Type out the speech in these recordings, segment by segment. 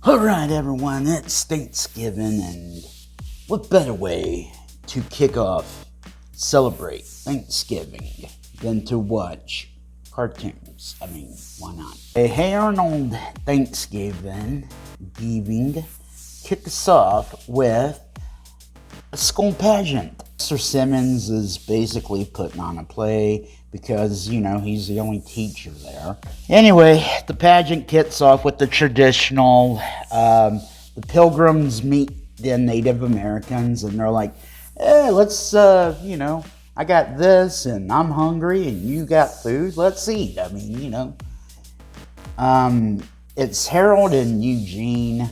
Alright everyone, it's Thanksgiving, and what better way to kick off, celebrate Thanksgiving than to watch cartoons? I mean, why not? Hey Arnold Thanksgiving giving kick us off with a school pageant. Mr. Simmons is basically putting on a play because, he's the only teacher there. Anyway, the pageant kicks off with the traditional, the pilgrims meet the Native Americans and they're like, hey, let's, I got this and I'm hungry and you got food. Let's eat. I mean, it's Harold and Eugene.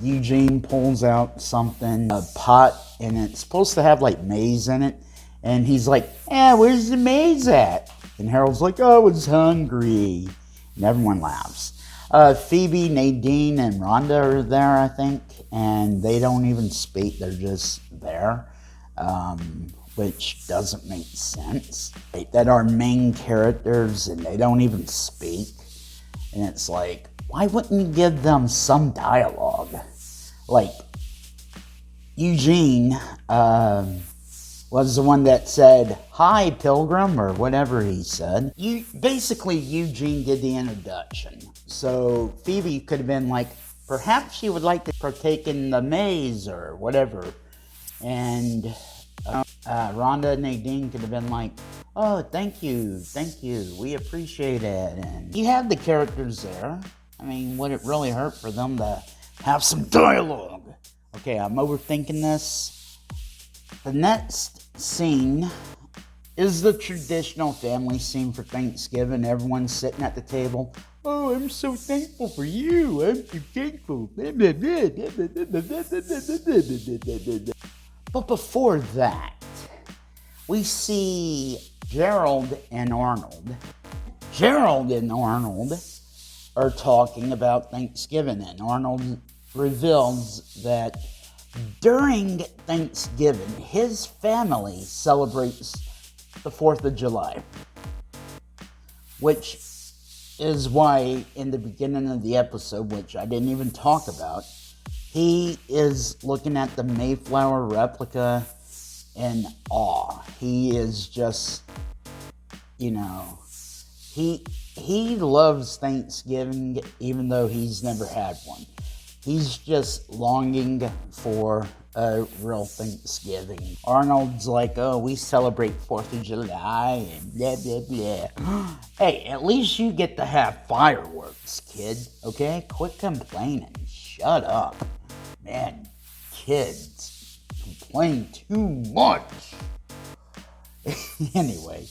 Eugene pulls out something, a pot, and it's supposed to have like maize in it. And he's like, where's the maize at? And Harold's like, I was hungry. And everyone laughs. Phoebe, Nadine, and Rhonda are there, I think. And they don't even speak. They're just there, which doesn't make sense. That are main characters, and they don't even speak. And it's like, why wouldn't you give them some dialogue? Like, Eugene was the one that said, hi, Pilgrim, or whatever he said. Basically, Eugene did the introduction. So Phoebe could have been like, perhaps you would like to partake in the maize, or whatever. And Rhonda and Nadine could have been like, oh, thank you, we appreciate it. And you had the characters there. I mean, would it really hurt for them to have some dialogue? Okay, I'm overthinking this. The next scene is the traditional family scene for Thanksgiving. Everyone's sitting at the table. Oh, I'm so thankful for you. I'm so thankful. But before that, we see Gerald and Arnold. Gerald and Arnold are talking about Thanksgiving, and Arnold reveals that during Thanksgiving, his family celebrates the 4th of July, which is why in the beginning of the episode, which I didn't even talk about, he is looking at the Mayflower replica in awe. He is just, he loves Thanksgiving even though he's never had one. He's just longing for a real Thanksgiving. Arnold's like, oh, we celebrate 4th of July and blah, blah, blah. Hey, at least you get to have fireworks, kid, okay? Quit complaining. Shut up. Man, kids complain too much. Anyway,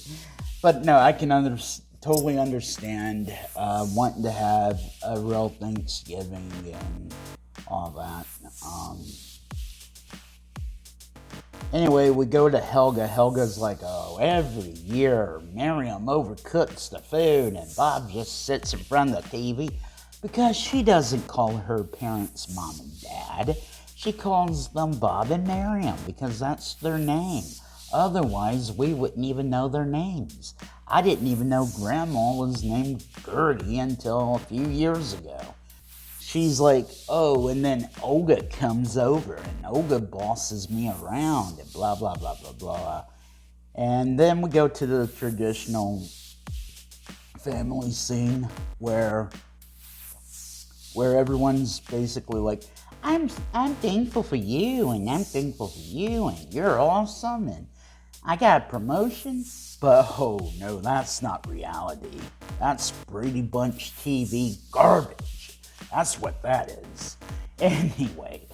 but no, I can totally understand wanting to have a real Thanksgiving and all that. Anyway, we go to Helga. Helga's like, oh, every year Miriam overcooks the food and Bob just sits in front of the TV because she doesn't call her parents mom and dad. She calls them Bob and Miriam because that's their name. Otherwise, we wouldn't even know their names. I didn't even know Grandma was named Gertie until a few years ago. She's like, oh, and then Olga comes over, and Olga bosses me around, and blah, blah, blah, blah, blah. And then we go to the traditional family scene where everyone's basically like, I'm thankful for you, and I'm thankful for you, and you're awesome, and I got a promotion. But oh no, that's not reality. That's Brady Bunch TV garbage. That's what that is. Anyway,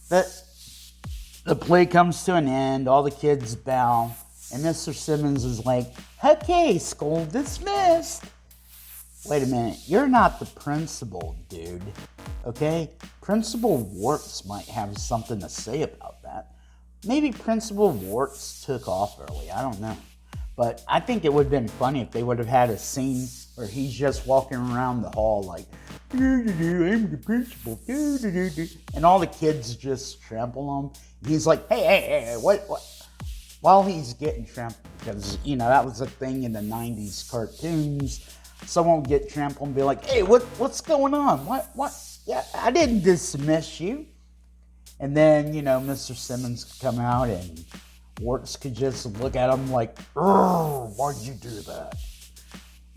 the play comes to an end. All the kids bow, and Mr. Simmons is like, okay, school dismissed. Wait a minute, you're not the principal, dude. Okay? Principal Warts might have something to say about that. Maybe Principal Warts took off early, I don't know. But I think it would have been funny if they would have had a scene where he's just walking around the hall like, I'm the principal, and all the kids just trample him. He's like, hey, what? While he's getting trampled, because, that was a thing in the 90s cartoons. Someone would get trampled and be like, hey, what's going on? Yeah, I didn't dismiss you. And then, Mr. Simmons could come out and Warts could just look at him like, why'd you do that?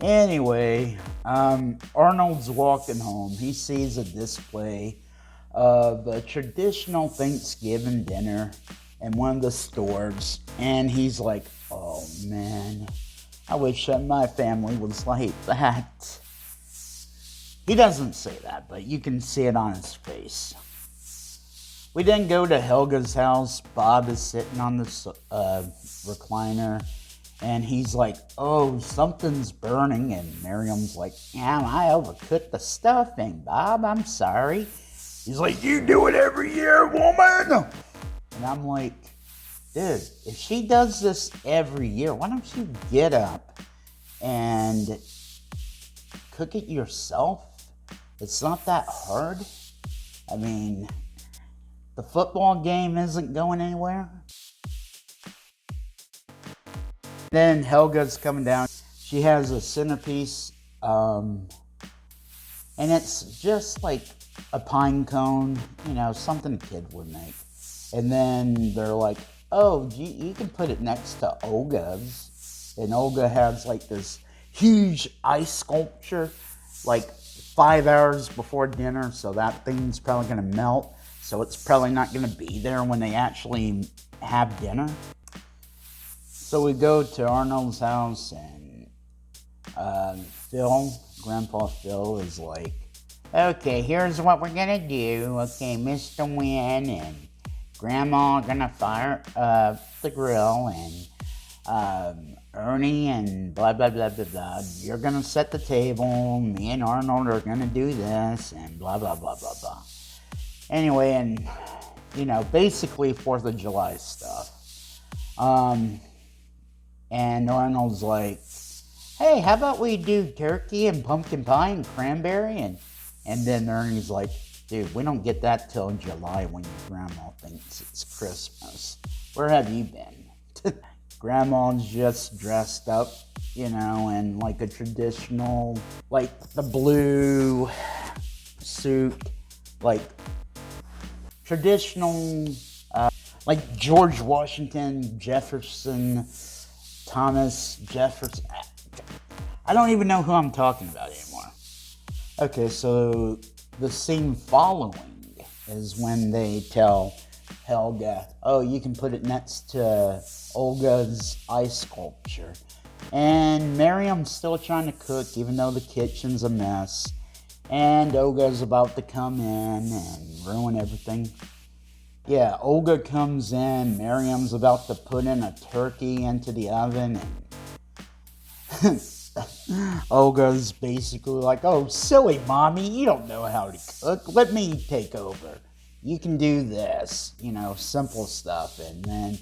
Anyway, Arnold's walking home. He sees a display of a traditional Thanksgiving dinner in one of the stores. And he's like, oh man, I wish that my family was like that. He doesn't say that, but you can see it on his face. We then go to Helga's house. Bob is sitting on the recliner, and he's like, oh, something's burning. And Miriam's like, yeah, I overcooked the stuffing, Bob. I'm sorry. He's like, you do it every year, woman. And I'm like, dude, if she does this every year, why don't you get up and cook it yourself? It's not that hard. I mean, the football game isn't going anywhere. Then Helga's coming down. She has a centerpiece, and it's just like a pine cone, something a kid would make. And then they're like, oh, you can put it next to Olga's. And Olga has like this huge ice sculpture, like 5 hours before dinner, so that thing's probably going to melt. So it's probably not going to be there when they actually have dinner. So we go to Arnold's house, and Grandpa Phil is like, okay, here's what we're going to do. Okay, Mr. Wynn and Grandma are going to fire the grill, and Ernie and blah, blah, blah, blah, blah. You're going to set the table. Me and Arnold are going to do this, and blah, blah, blah, blah, blah. Anyway, and, basically 4th of July stuff. And Arnold's like, hey, how about we do turkey and pumpkin pie and cranberry? And then Ernie's like, dude, we don't get that till July when your grandma thinks it's Christmas. Where have you been? Grandma's just dressed up, in like a traditional, like the blue suit, like traditional, like George Washington, Jefferson, Thomas Jefferson. I don't even know who I'm talking about anymore. Okay, so the scene following is when they tell Helga, oh, you can put it next to Olga's ice sculpture. And Miriam's still trying to cook, even though the kitchen's a mess. And Olga's about to come in and ruin everything. Yeah, Olga comes in, Miriam's about to put in a turkey into the oven, and Olga's basically like, oh, silly mommy, you don't know how to cook. Let me take over. You can do this, simple stuff. And then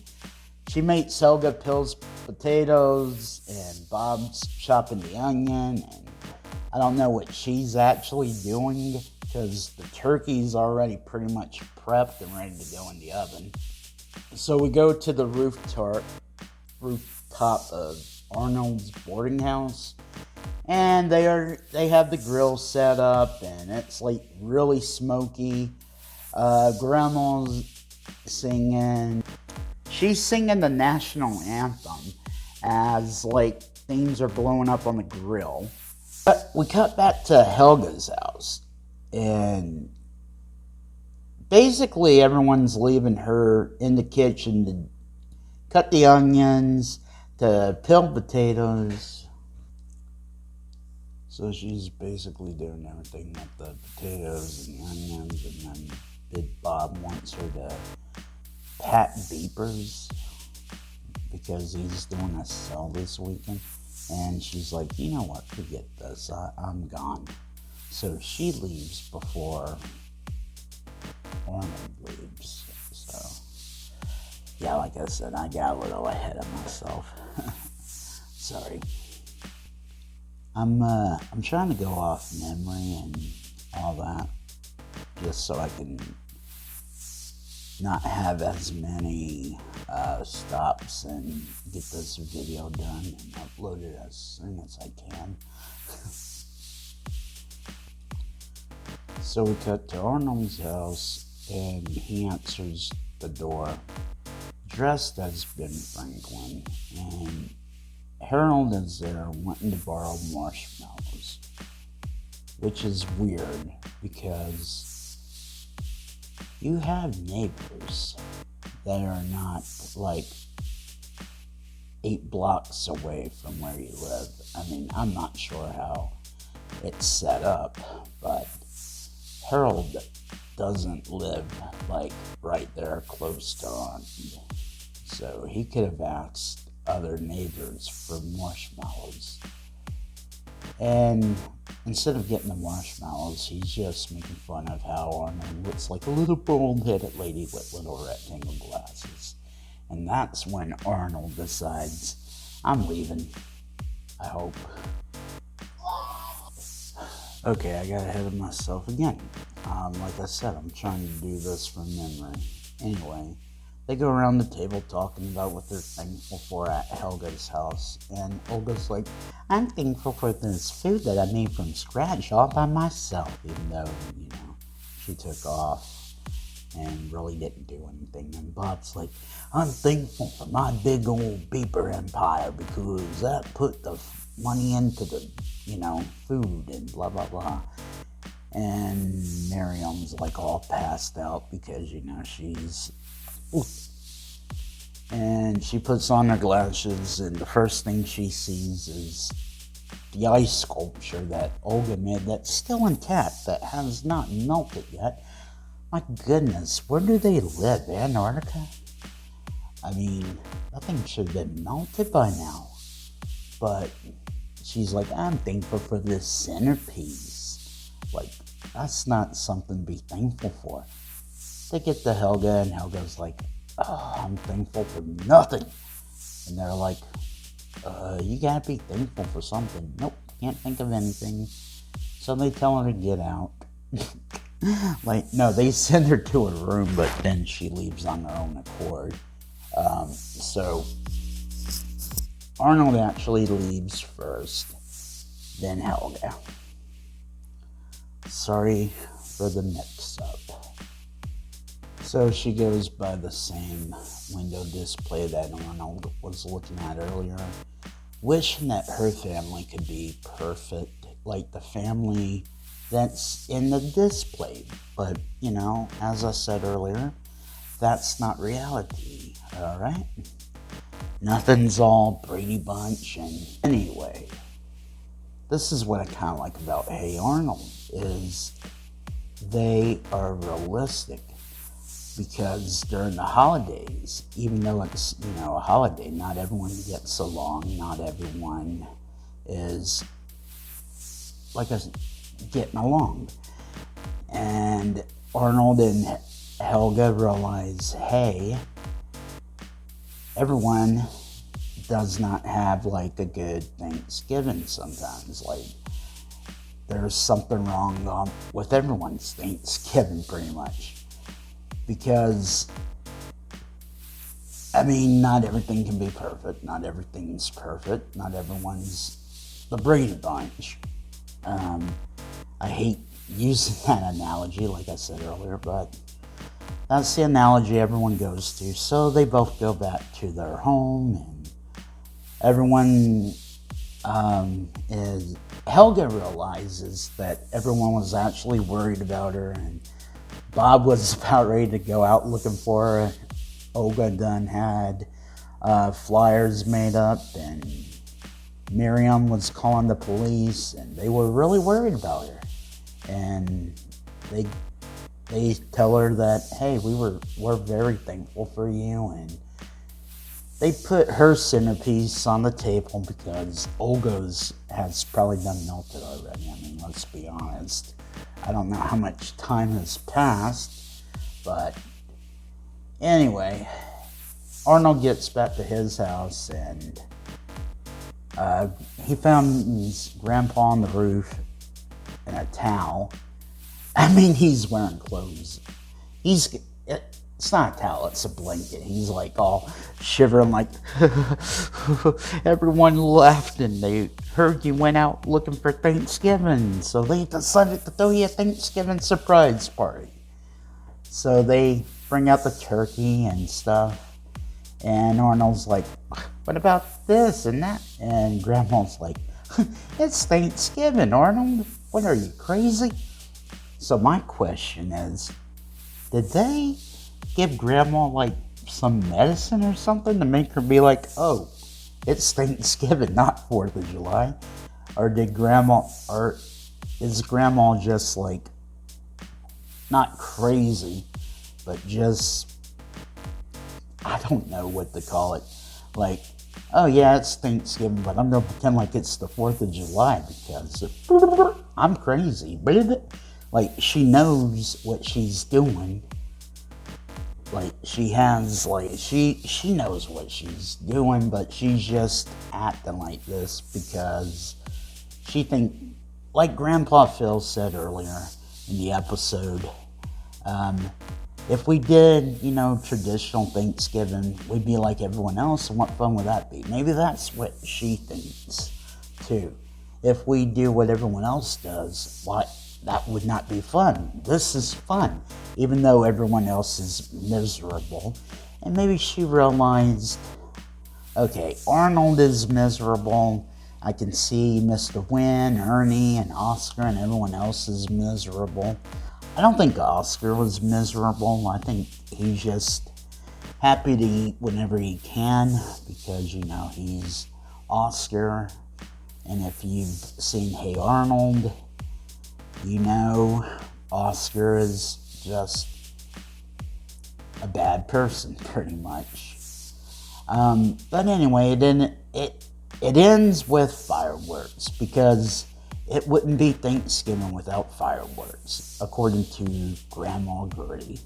she makes Helga peels potatoes, and Bob's chopping the onion, and I don't know what she's actually doing because the turkey's already pretty much prepped and ready to go in the oven. So we go to the rooftop of Arnold's boarding house, and they have the grill set up, and it's like really smoky. Grandma's singing. She's singing the national anthem as like things are blowing up on the grill. But we cut back to Helga's house, and basically everyone's leaving her in the kitchen to cut the onions, to peel potatoes. So she's basically doing everything with the potatoes and the onions, and then Big Bob wants her to pat beepers because he's doing a sale this weekend. And she's like, you know what, forget this, I'm gone. So she leaves before Arnold leaves. So, yeah, like I said, I got a little ahead of myself. Sorry. I'm trying to go off memory and all that, just so I can not have as many stops and get this video done and upload it as soon as I can. So we cut to Arnold's house, and he answers the door, dressed as Ben Franklin, and Harold is there wanting to borrow marshmallows, which is weird because you have neighbors that are not like 8 blocks away from where you live. I mean, I'm not sure how it's set up, but Harold doesn't live like right there close to Arnold. So he could have asked other neighbors for marshmallows. And instead of getting the marshmallows, he's just making fun of how Arnold looks like a little bald-headed lady with little rectangle glasses. And that's when Arnold decides, I'm leaving. I hope. Okay, I got ahead of myself again. Like I said, I'm trying to do this from memory. Anyway, they go around the table talking about what they're thankful for at Helga's house. And Olga's like, I'm thankful for this food that I made from scratch all by myself, even though, she took off and really didn't do anything. And Bob's like, I'm thankful for my big old beeper empire because that put the money into the, food and blah, blah, blah. And Miriam's like all passed out because, she's... Ooh. And she puts on her glasses, and the first thing she sees is the ice sculpture that Olga made that's still intact, that has not melted yet. My goodness, where do they live? Antarctica? I mean, that thing should have been melted by now. But she's like, I'm thankful for this centerpiece. Like, that's not something to be thankful for. They get to Helga, and Helga's like, oh, I'm thankful for nothing. And they're like, you gotta be thankful for something. Nope, can't think of anything. So they tell her to get out. No, they send her to her room, but then she leaves on her own accord. So Arnold actually leaves first, then Helga. Sorry for the mix-up. So she goes by the same window display that Arnold was looking at earlier, wishing that her family could be perfect, like the family that's in the display. But, as I said earlier, that's not reality, alright? Nothing's all Brady Bunch, and anyway, this is what I kind of like about Hey Arnold, is they are realistic. Because during the holidays, even though it's, a holiday, not everyone gets along, not everyone is, getting along. And Arnold and Helga realize, hey, everyone does not have, a good Thanksgiving sometimes. There's something wrong with everyone's Thanksgiving, pretty much. Because, not everything can be perfect. Not everything's perfect. Not everyone's the Brady Bunch. I hate using that analogy, like I said earlier, but that's the analogy everyone goes to. So they both go back to their home, and everyone Helga realizes that everyone was actually worried about her, and Bob was about ready to go out looking for her. Olga done had flyers made up, and Miriam was calling the police, and they were really worried about her. And they tell her that, hey, we're very thankful for you, and they put her centerpiece on the table because Olga's has probably been melted already. Let's be honest. I don't know how much time has passed, but anyway, Arnold gets back to his house, and he found his grandpa on the roof in a towel. He's wearing clothes. It's not a towel, it's a blanket. He's like all shivering, like, everyone left and they heard you went out looking for Thanksgiving. So they decided to throw you a Thanksgiving surprise party. So they bring out the turkey and stuff. And Arnold's like, what about this and that? And Grandma's like, it's Thanksgiving, Arnold. What are you, crazy? So my question is, did they give Grandma like some medicine or something to make her be like, oh, it's Thanksgiving, not 4th of July? Or is Grandma just like, not crazy, but just, I don't know what to call it. Like, oh yeah, it's Thanksgiving, but I'm going to pretend like it's the 4th of July because I'm crazy. Like, she knows what she's doing. Like, she knows what she's doing, but she's just acting like this because she like Grandpa Phil said earlier in the episode, if we did, traditional Thanksgiving, we'd be like everyone else, and what fun would that be? Maybe that's what she thinks, too. If we do what everyone else does, that would not be fun. This is fun, even though everyone else is miserable. And maybe she realized, okay, Arnold is miserable. I can see Mr. Wynn, Ernie, and Oscar, and everyone else is miserable. I don't think Oscar was miserable. I think he's just happy to eat whenever he can because, he's Oscar. And if you've seen Hey Arnold, Oscar is just a bad person, pretty much. But anyway, it ends with fireworks because it wouldn't be Thanksgiving without fireworks, according to Grandma Gertie.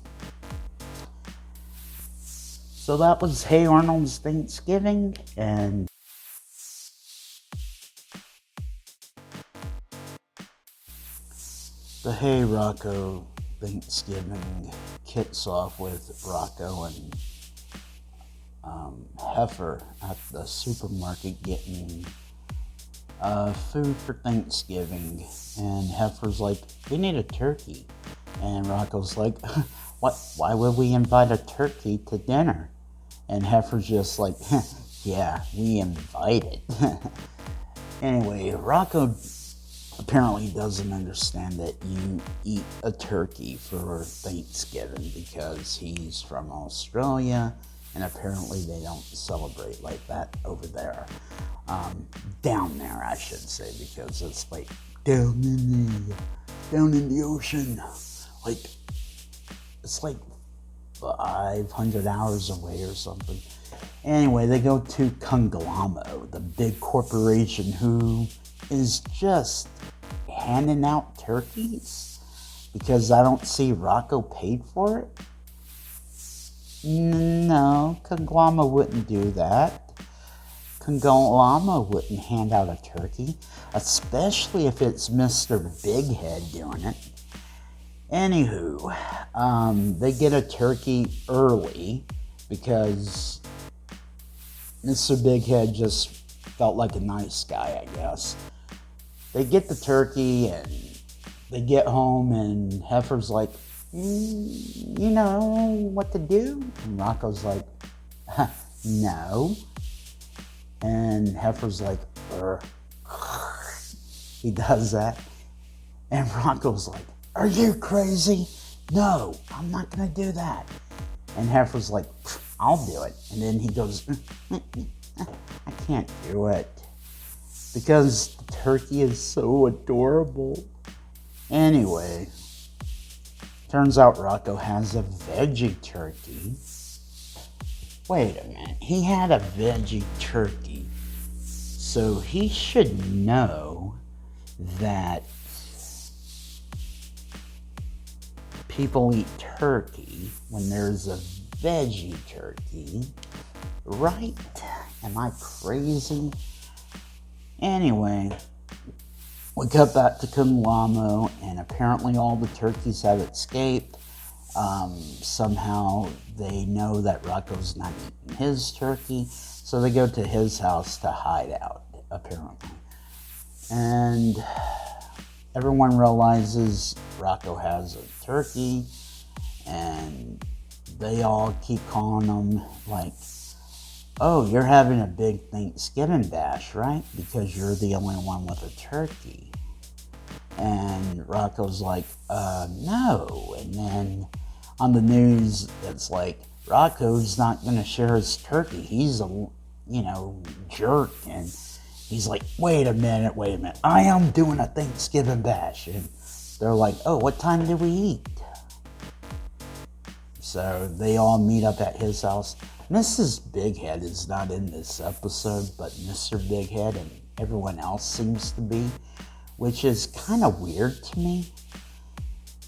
So that was Hey Arnold's Thanksgiving, and the Hey Rocco Thanksgiving kicks off with Rocco and Heifer at the supermarket getting food for Thanksgiving, and Heifer's like, we need a turkey, and Rocco's like, what? Why would we invite a turkey to dinner? And Heifer's just like, yeah, we invited. Anyway, Rocco apparently doesn't understand that you eat a turkey for Thanksgiving because he's from Australia, and apparently they don't celebrate like that over there. Down there, I should say, because it's like down in the ocean. Like, it's like 500 hours away or something. Anyway, they go to Conglamo, the big corporation who is just handing out turkeys because I don't see Rocco paid for it. No, Conglamo wouldn't do that. Conglamo wouldn't hand out a turkey, especially if it's Mr. Big Head doing it. Anywho, they get a turkey early because Mr. Big Head just felt like a nice guy, I guess. They get the turkey and they get home and Heifer's like, you know what to do? And Rocco's like, no. And Heifer's like, he does that. And Rocco's like, are you crazy? No, I'm not going to do that. And Heifer's like, I'll do it. And then he goes, I can't do it. Because the turkey is so adorable. Anyway, turns out Rocco has a veggie turkey. Wait a minute, he had a veggie turkey. So he should know that people eat turkey when there's a veggie turkey, right? Am I crazy? Anyway, we cut back to Conglamo, and apparently all the turkeys have escaped. Somehow they know that Rocco's not eating his turkey, so they go to his house to hide out, apparently. And everyone realizes Rocco has a turkey, and they all keep calling him like, oh, you're having a big Thanksgiving bash, right? Because you're the only one with a turkey. And Rocco's like, no. And then on the news, it's like, Rocco's not going to share his turkey. He's a, jerk. And he's like, wait a minute. I am doing a Thanksgiving bash. And they're like, oh, what time do we eat? So they all meet up at his house. Mrs. Bighead is not in this episode, but Mr. Bighead and everyone else seems to be, which is kind of weird to me.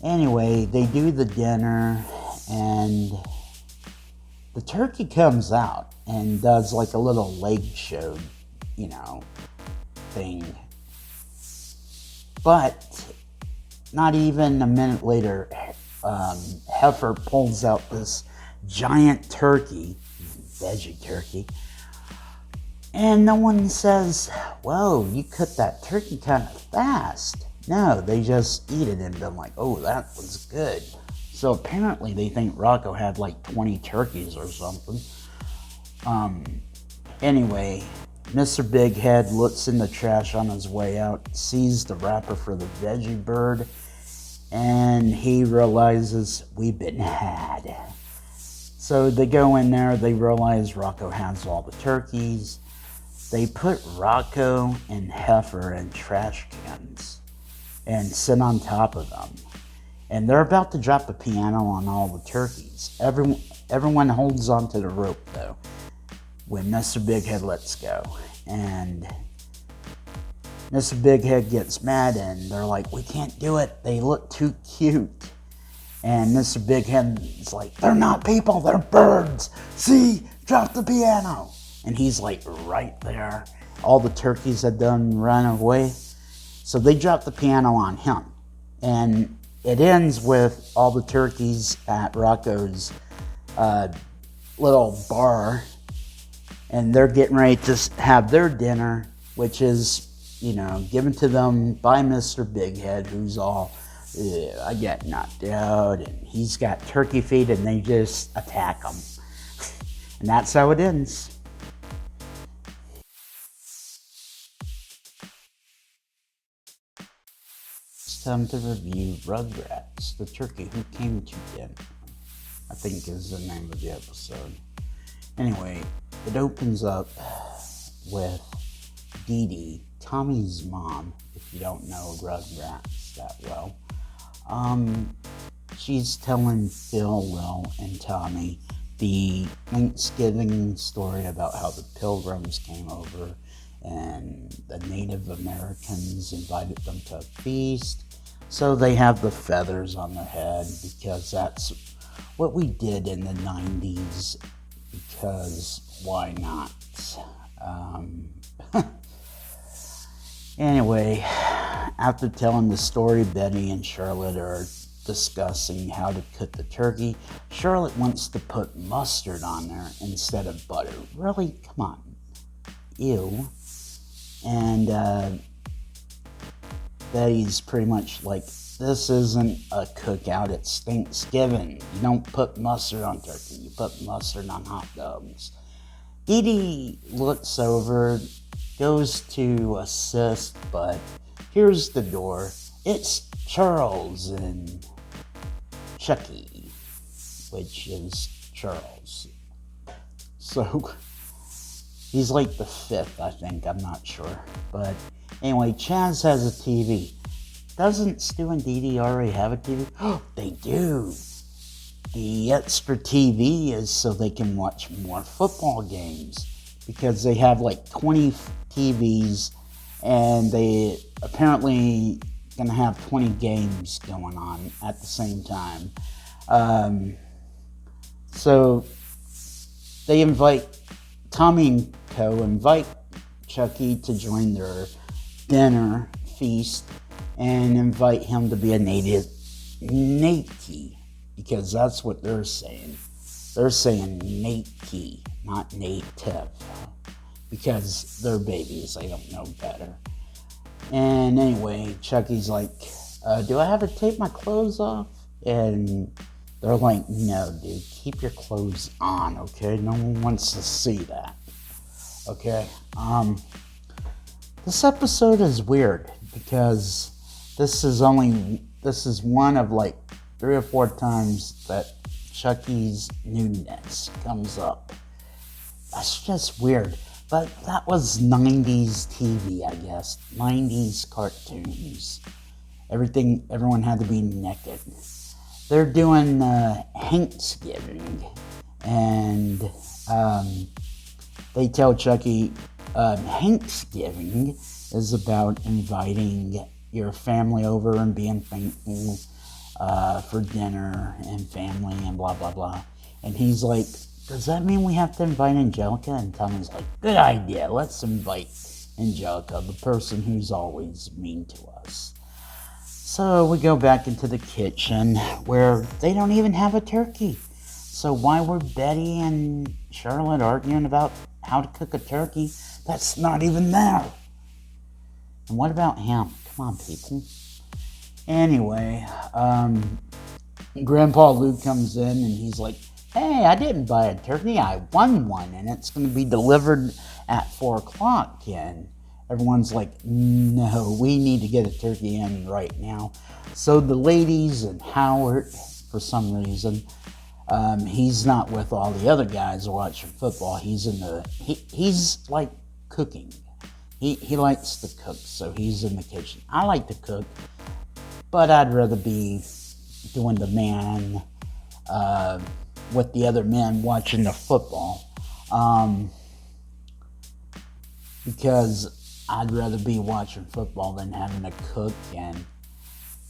Anyway, they do the dinner, and the turkey comes out and does like a little leg show, thing. But not even a minute later, Heifer pulls out this giant turkey, veggie turkey, and no one says, whoa, you cooked that turkey kind of fast. No, they just eat it and they're like, oh, that was good. So apparently they think Rocco had like 20 turkeys or something. Anyway, Mr. Bighead looks in the trash on his way out, sees the wrapper for the veggie bird, and he realizes we've been had. So they go in there, they realize Rocco has all the turkeys. They put Rocco and Heifer in trash cans and sit on top of them. And they're about to drop the piano on all the turkeys. Everyone holds onto the rope, though, when Mr. Bighead lets go. And Mr. Bighead gets mad, and they're like, we can't do it. They look too cute. And Mr. Bighead is like, they're not people, they're birds. See, drop the piano. And he's like right there. All the turkeys had done run away. So they drop the piano on him. And it ends with all the turkeys at Rocco's little bar. And they're getting ready to have their dinner, which is, given to them by Mr. Bighead, who's all, I got knocked out, and he's got turkey feet, and they just attack him. And that's how it ends. It's time to review Rugrats, the turkey who came to dinner, I think is the name of the episode. Anyway, it opens up with Dee Dee, Tommy's mom, if you don't know Rugrats that well. She's telling Phil, Will, and Tommy the Thanksgiving story about how the Pilgrims came over and the Native Americans invited them to a feast. So they have the feathers on their head because that's what we did in the 90s, because why not? Anyway, after telling the story, Betty and Charlotte are discussing how to cook the turkey. Charlotte wants to put mustard on there instead of butter. Really? Come on. Ew. And Betty's pretty much like, this isn't a cookout, it's Thanksgiving. You don't put mustard on turkey, you put mustard on hot dogs. Dee Dee looks over, goes to assist, but here's the door. It's Charles and Chucky, which is Charles. So he's like the fifth, I think, I'm not sure. But anyway, Chaz has a TV. Doesn't Stu and Dee Dee already have a TV? Oh, they do. The extra TV is so they can watch more football games, because they have like 20 TVs and they apparently gonna have 20 games going on at the same time. So they invite, Tommy and Co. invite Chucky to join their dinner feast and invite him to be a native. because that's what they're saying. They're saying Nate, not native, because they're babies. They don't know better. And anyway, Chucky's like, do I have to take my clothes off? And they're like, no, dude, keep your clothes on, okay? No one wants to see that, okay? This episode is weird because this is one of like 3 or 4 times that Chucky's nudness comes up. That's just weird. But that was 90s TV, I guess. 90s cartoons. Everyone had to be naked. They're doing Thanksgiving. And they tell Chucky Thanksgiving is about inviting your family over and being thankful for dinner and family and blah, blah, blah. And he's like, does that mean we have to invite Angelica? And Tommy's like, good idea. Let's invite Angelica, the person who's always mean to us. So we go back into the kitchen where they don't even have a turkey. So why were Betty and Charlotte arguing about how to cook a turkey that's not even there? And what about ham? Come on, people. Anyway, Grandpa Luke comes in and he's like, hey, I didn't buy a turkey, I won one, and it's going to be delivered at 4 o'clock. And everyone's like, no, we need to get a turkey in right now. So the ladies and Howard, for some reason, he's not with all the other guys watching football. He's like cooking. He likes to cook, so he's in the kitchen. I like to cook, but I'd rather be doing the man with the other men watching the football, because I'd rather be watching football than having to cook, and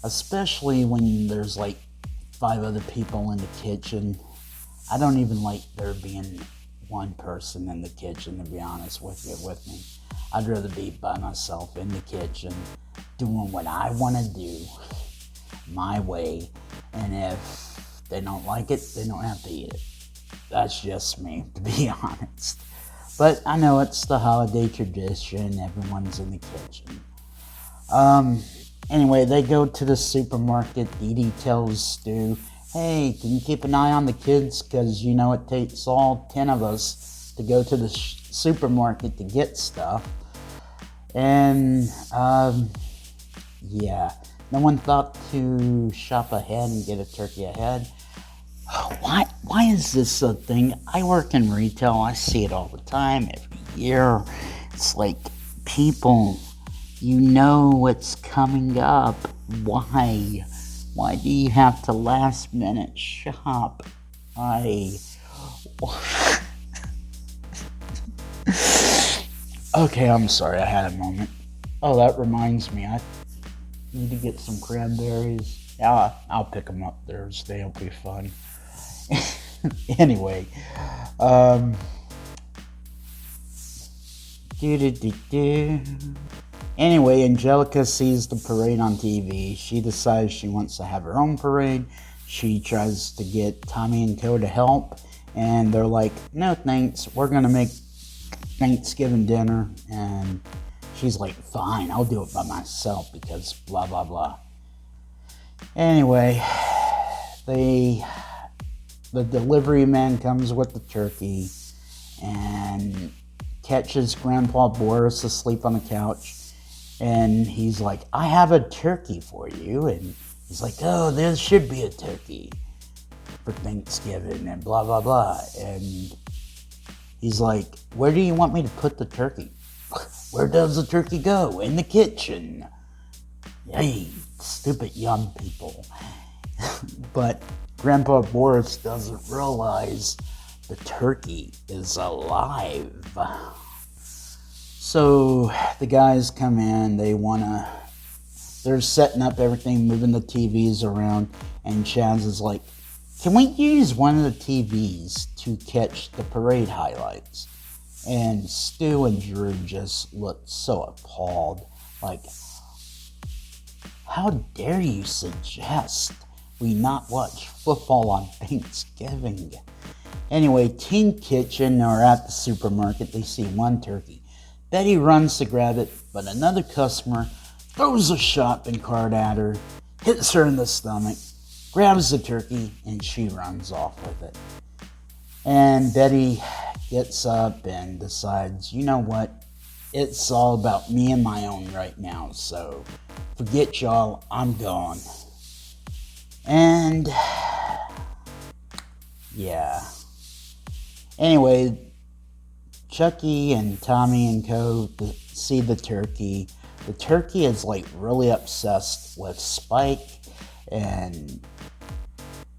especially when there's like 5 other people in the kitchen. I don't even like there being one person in the kitchen, to be honest with me. I'd rather be by myself in the kitchen doing what I want to do my way, and if they don't like it, they don't have to eat it. That's just me, to be honest. But I know it's the holiday tradition. Everyone's in the kitchen. Anyway, they go to the supermarket. Dee Dee tells Stu, hey, can you keep an eye on the kids? Because, you know, it takes all 10 of us to go to the supermarket to get stuff. And, yeah, no one thought to shop ahead and get a turkey ahead. Why is this a thing? I work in retail. I see it all the time, every year. It's like, people, you know what's coming up. Why? Why do you have to last minute shop? Okay, I'm sorry, I had a moment. Oh, that reminds me, I need to get some cranberries. Yeah, I'll pick them up Thursday. It'll be fun. Anyway, Anyway, Angelica sees the parade on TV. She decides she wants to have her own parade. She tries to get Tommy and Co to help, and they're like, no thanks, we're gonna make Thanksgiving dinner. And she's like, fine, I'll do it by myself because blah blah blah. Anyway, the delivery man comes with the turkey and catches Grandpa Boris asleep on the couch, and he's like, I have a turkey for you. And he's like, oh, there should be a turkey for Thanksgiving and blah blah blah. And he's like, where do you want me to put the turkey? Where does the turkey go? In the kitchen. Hey, stupid young people. But Grandpa Boris doesn't realize the turkey is alive. So the guys come in, they're setting up everything, moving the TVs around, and Chaz is like, can we use one of the TVs to catch the parade highlights? And Stu and Drew just looked so appalled, like, how dare you suggest we not watch football on Thanksgiving? Anyway, Teen Kitchen are at the supermarket. They see one turkey. Betty runs to grab it, but another customer throws a shopping cart at her, hits her in the stomach, grabs the turkey, and she runs off with it. And Betty gets up and decides, you know what? It's all about me and my own right now, so forget y'all, I'm gone. And yeah. Anyway, Chucky and Tommy and Co. see the turkey. The turkey is like really obsessed with Spike, and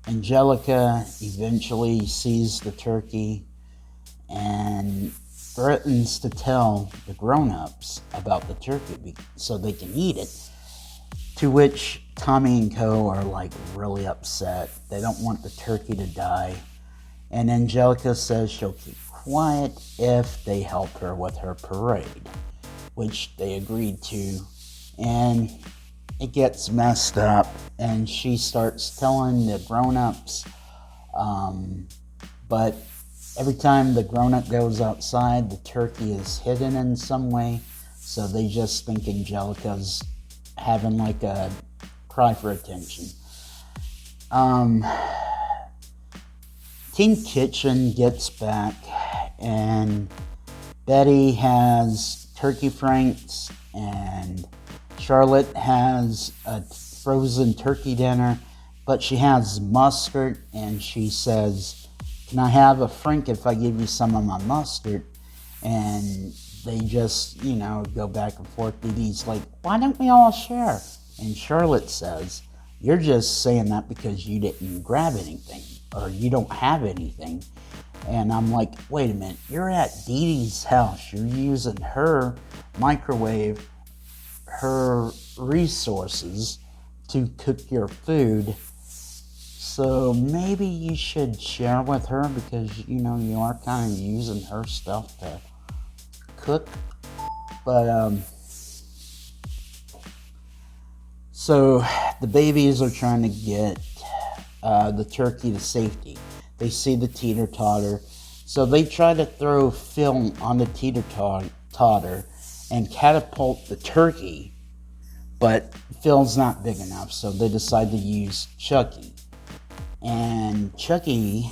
Angelica eventually sees the turkey and threatens to tell the grown-ups about the turkey so they can eat it. To which Tommy and Co. are like really upset. They don't want the turkey to die. And Angelica says she'll keep quiet if they help her with her parade, which they agreed to. And it gets messed up, and she starts telling the grown-ups, but every time the grown-up goes outside, the turkey is hidden in some way, so they just think Angelica's having like a cry for attention. Teen Kitchen gets back, and Betty has turkey franks, and Charlotte has a frozen turkey dinner, but she has mustard, and she says, can I have a frank if I give you some of my mustard? And they just, go back and forth. Dee Dee's like, why don't we all share? And Charlotte says, you're just saying that because you didn't grab anything, or you don't have anything. And I'm like, wait a minute, you're at Dee Dee's house. You're using her microwave, her resources to cook your food. So maybe you should share with her, because, you are kind of using her stuff to cook. But, so the babies are trying to get the turkey to safety. They see the teeter-totter, so they try to throw film on the teeter-totter and catapult the turkey, but Phil's not big enough, so they decide to use Chucky. And Chucky,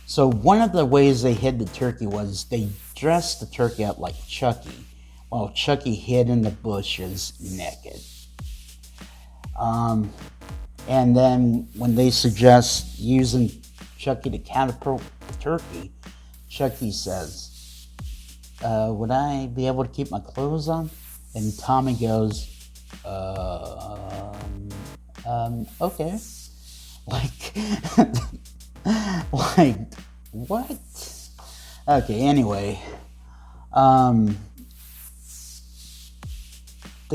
so one of the ways they hid the turkey was they dressed the turkey up like Chucky, while Chucky hid in the bushes naked. And then when they suggest using Chucky to catapult the turkey, Chucky says, would I be able to keep my clothes on? And Tommy goes, okay. Like, what? Okay, anyway. The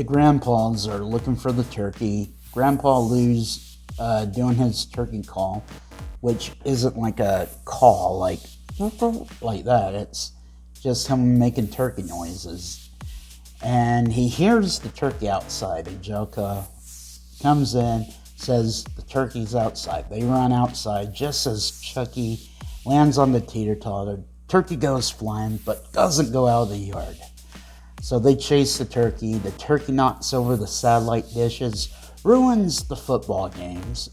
grandpas are looking for the turkey. Grandpa Lou's doing his turkey call, which isn't like a call like that. It's just him making turkey noises. And he hears the turkey outside. Angelica comes in, says the turkey's outside. They run outside just as Chucky lands on the teeter-totter. Turkey goes flying, but doesn't go out of the yard. So they chase the turkey. The turkey knocks over the satellite dishes, ruins the football games,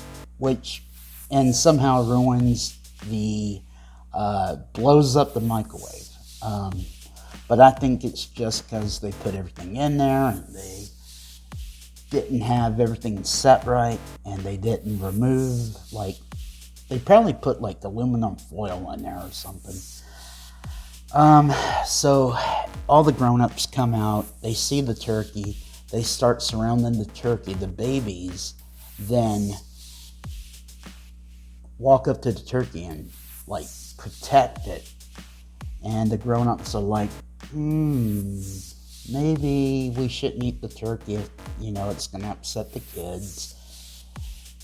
and somehow ruins blows up the microwave. But I think it's just because they put everything in there and they didn't have everything set right, and they didn't remove, they probably put aluminum foil in there or something. So all the grown-ups come out, they see the turkey, they start surrounding the turkey. The babies then walk up to the turkey and protect it. And the grown-ups are like, maybe we shouldn't eat the turkey if, it's going to upset the kids.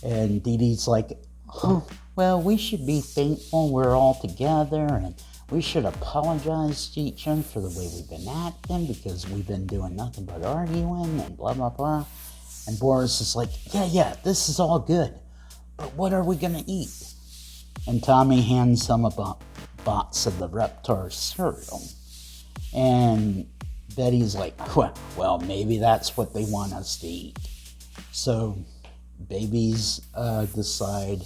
And Dee Dee's like, oh, well, we should be thankful we're all together, and we should apologize to each other for the way we've been acting, because we've been doing nothing but arguing and blah, blah, blah. And Boris is like, yeah, this is all good, but what are we gonna eat? And Tommy hands him a box of the Reptar cereal. And Betty's like, well, maybe that's what they want us to eat. So babies decide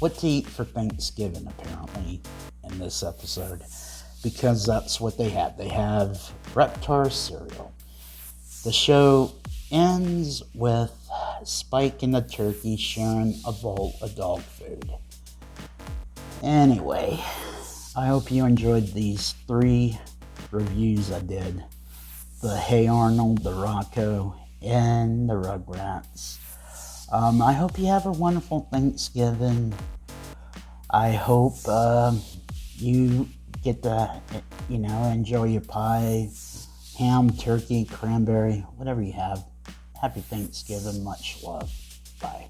what to eat for Thanksgiving, apparently, in this episode, because that's what they have. They have Reptar cereal. The show ends with Spike and the turkey sharing a bowl of dog food. Anyway, I hope you enjoyed these 3 reviews I did. The Hey Arnold, the Rocko, and the Rugrats. I hope you have a wonderful Thanksgiving. I hope you get to, enjoy your pie, ham, turkey, cranberry, whatever you have. Happy Thanksgiving. Much love. Bye.